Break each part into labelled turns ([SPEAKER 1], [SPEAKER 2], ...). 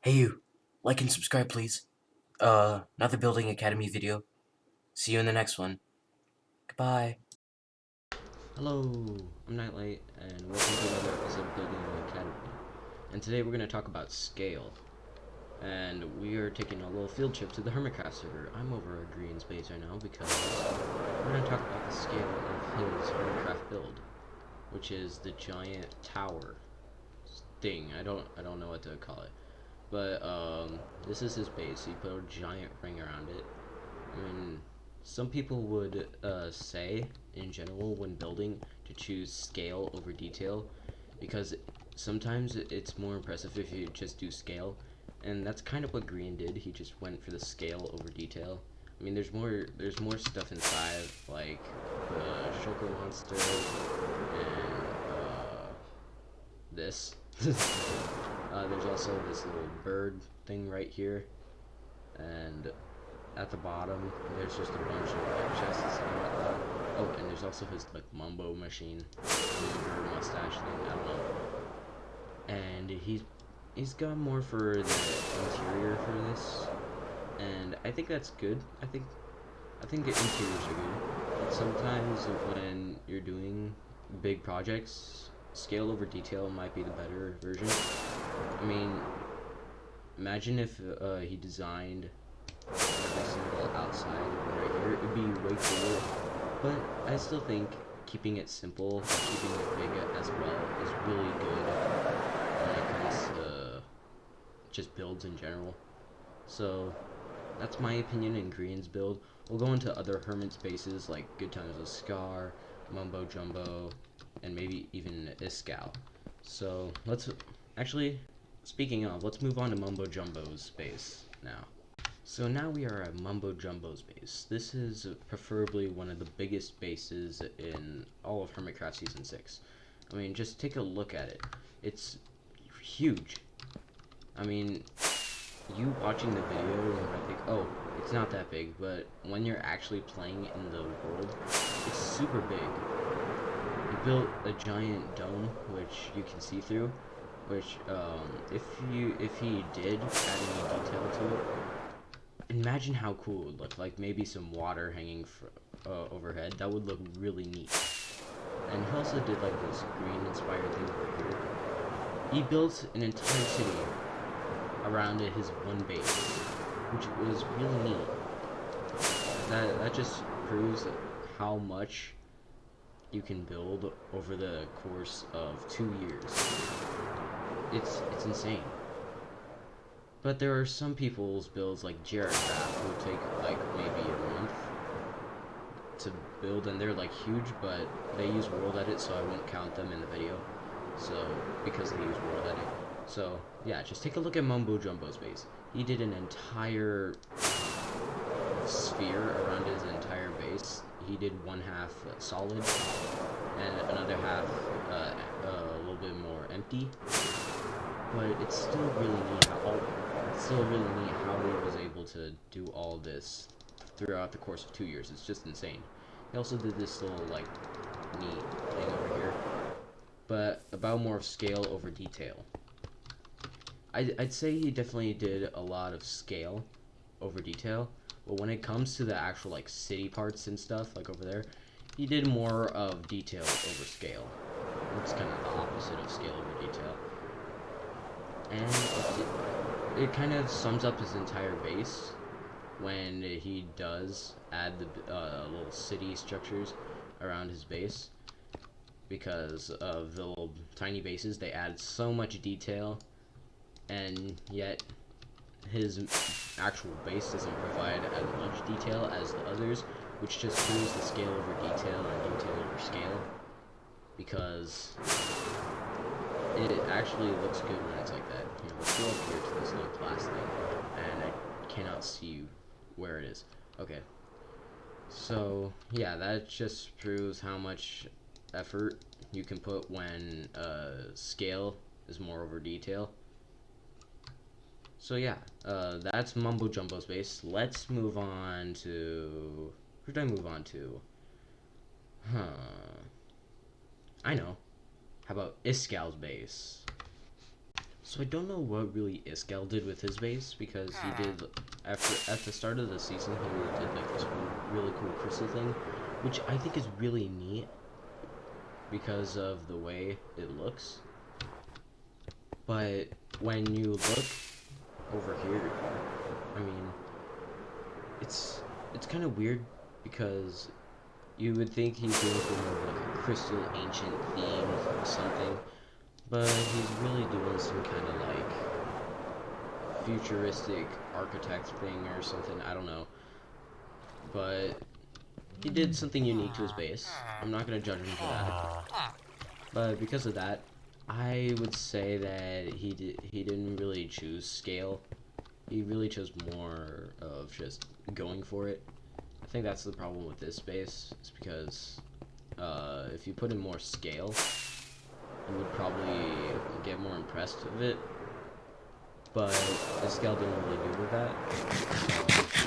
[SPEAKER 1] Hey you, like and subscribe please. Another Building Academy video. See you in the next one. Goodbye.
[SPEAKER 2] Hello, I'm Nightlight, and welcome to another episode of Building Academy. And today we're going to talk about scale. And we are taking a little field trip to the hermitcraft server. I'm over at Green Space right now because we're going to talk about the scale of his hermitcraft build, which is the giant tower thing. I don't know what to call it, but this is his base. He put a giant ring around it. I mean, some people would say, in general, when building, to choose scale over detail, because sometimes it's more impressive if you just do scale, and that's kind of what Green did. He just went for the scale over detail. I mean, there's more stuff inside, like the shulker monster and this. There's also this little bird thing right here, and at the bottom, there's just a bunch of like chests and whatnot. Oh, and there's also his like mumbo machine, or mustache thing. I don't know. And he's gone more for the interior for this, and I think that's good. I think the interiors are good. But sometimes when you're doing big projects, scale over detail might be the better version. I mean, imagine if he designed every single outside right here. It'd be way cooler. But I still think keeping it simple, keeping it big as well, is really good when it comes to just builds in general. So that's my opinion in Green's build. We'll go into other hermit spaces like Good Times with Scar, Mumbo Jumbo, and maybe even Iskal. So let's actually, speaking of, let's move on to Mumbo Jumbo's space now. So now we are at Mumbo Jumbo's base. This is preferably one of the biggest bases in all of Hermitcraft Season 6. I mean, just take a look at it. It's huge. I mean, you watching the video, you might think, oh, it's not that big, but when you're actually playing in the world, it's super big. He built a giant dome, which you can see through, which, if he did add any detail to it, imagine how cool it would look. Like maybe some water hanging overhead. That would look really neat. And he also did like this green inspired thing over here. He built an entire city around his one base, which was really neat. That just proves how much you can build over the course of 2 years. It's insane. But there are some people's builds like hermitcraft who take like maybe a month to build, and they're like huge, but they use world edit, so I won't count them in the video. So because they use world edit. So yeah, just take a look at Mumbo Jumbo's base. He did an entire sphere around his entire base. He did one half solid and another half a little bit more empty. But it's still really neat how he was able to do all this throughout the course of 2 years. It's just insane. He also did this little like neat thing over here, but about more of scale over detail. I'd say he definitely did a lot of scale over detail, but when it comes to the actual like city parts and stuff like over there, he did more of detail over scale. It's kind of the opposite of scale over detail. And it kind of sums up his entire base when he does add the little city structures around his base. Because of the little tiny bases, they add so much detail, and yet his actual base doesn't provide as much detail as the others, which just proves the scale over detail and detail over scale. Because it actually looks good when it's like that. Here, let's go up here to this little glass thing, and I cannot see where it is. Okay. So, yeah, that just proves how much effort you can put when scale is more over detail. So, yeah, that's Mumbo Jumbo's base. Let's move on to... Who did I move on to? I know. How about Iskal's base? So I don't know what really Iskall did with his base, because he did, after at the start of the season he did like this really cool crystal thing, which I think is really neat because of the way it looks. But when you look over here, I mean, it's kind of weird because you would think he's doing more of like a crystal ancient theme or something, but he's really doing some kind of like futuristic architect thing or something. I don't know, but he did something unique to his base. I'm not gonna judge him for that, but because of that, I would say that he didn't really choose scale. He really chose more of just going for it. I think that's the problem with this base, is because if you put in more scale, you would probably get more impressed with it. But this scale didn't really do with that,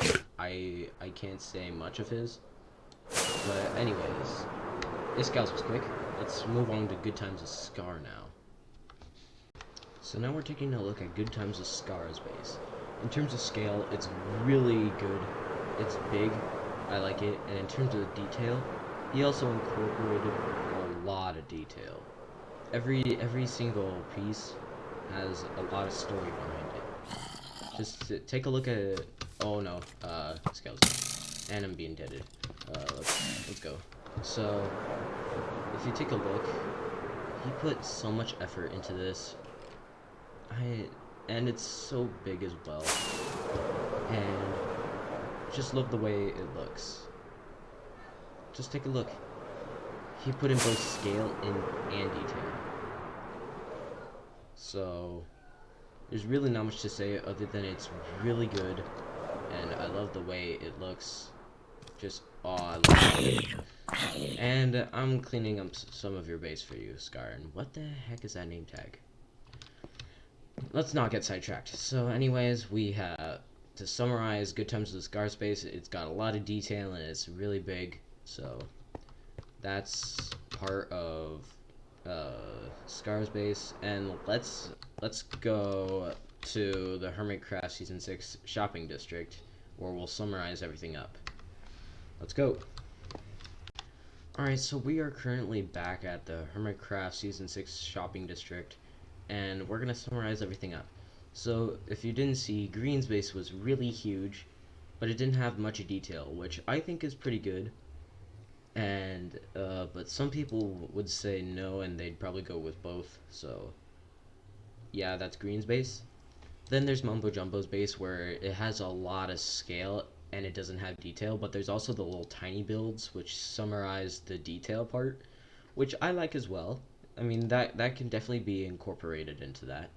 [SPEAKER 2] so I can't say much of his. But anyways, this scales was quick. Let's move on to Good Times of Scar now. So now we're taking a look at Good Times of Scar's base. In terms of scale, it's really good. It's big. I like it. And in terms of detail, he also incorporated a lot of detail. Every single piece has a lot of story behind it. Just take a look at it. Oh no, scales. And I'm being deaded. Let's go. So, if you take a look, he put so much effort into this. And it's so big as well. And just love the way it looks. Just take a look. He put in both scale and detail. So there's really not much to say other than it's really good, and I love the way it looks. Just I love it. And I'm cleaning up some of your base for you, Scar. And what the heck is that name tag? Let's not get sidetracked. So anyways, we have, to summarize Good Times with Scar Space, it's got a lot of detail and it's really big. So that's part of Scar's base, and let's go to the Hermitcraft Season 6 shopping district, where we'll summarize everything up. Let's go. Alright, so we are currently back at the Hermitcraft Season 6 shopping district, and we're going to summarize everything up. So, if you didn't see, Green's base was really huge, but it didn't have much detail, which I think is pretty good. And, but some people would say no, and they'd probably go with both, so, yeah, that's Green's base. Then there's Mumbo Jumbo's base, where it has a lot of scale, and it doesn't have detail, but there's also the little tiny builds, which summarize the detail part, which I like as well. I mean, that can definitely be incorporated into that.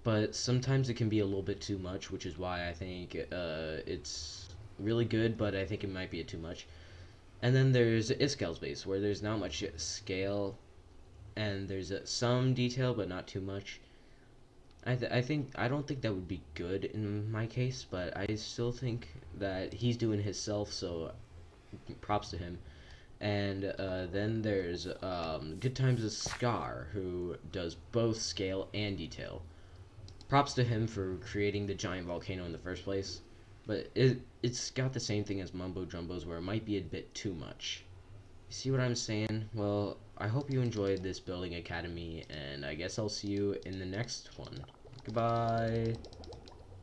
[SPEAKER 2] But sometimes it can be a little bit too much, which is why I think it's really good, but I think it might be too much. And then there's Iskall's base, where there's not much scale, and there's some detail, but not too much. I don't think that would be good in my case, but I still think that he's doing himself, so props to him. And then there's Good Times with Scar, who does both scale and detail. Props to him for creating the giant volcano in the first place, but it's got the same thing as Mumbo Jumbo's, where it might be a bit too much. You see what I'm saying? Well, I hope you enjoyed this building academy, and I guess I'll see you in the next one. Goodbye.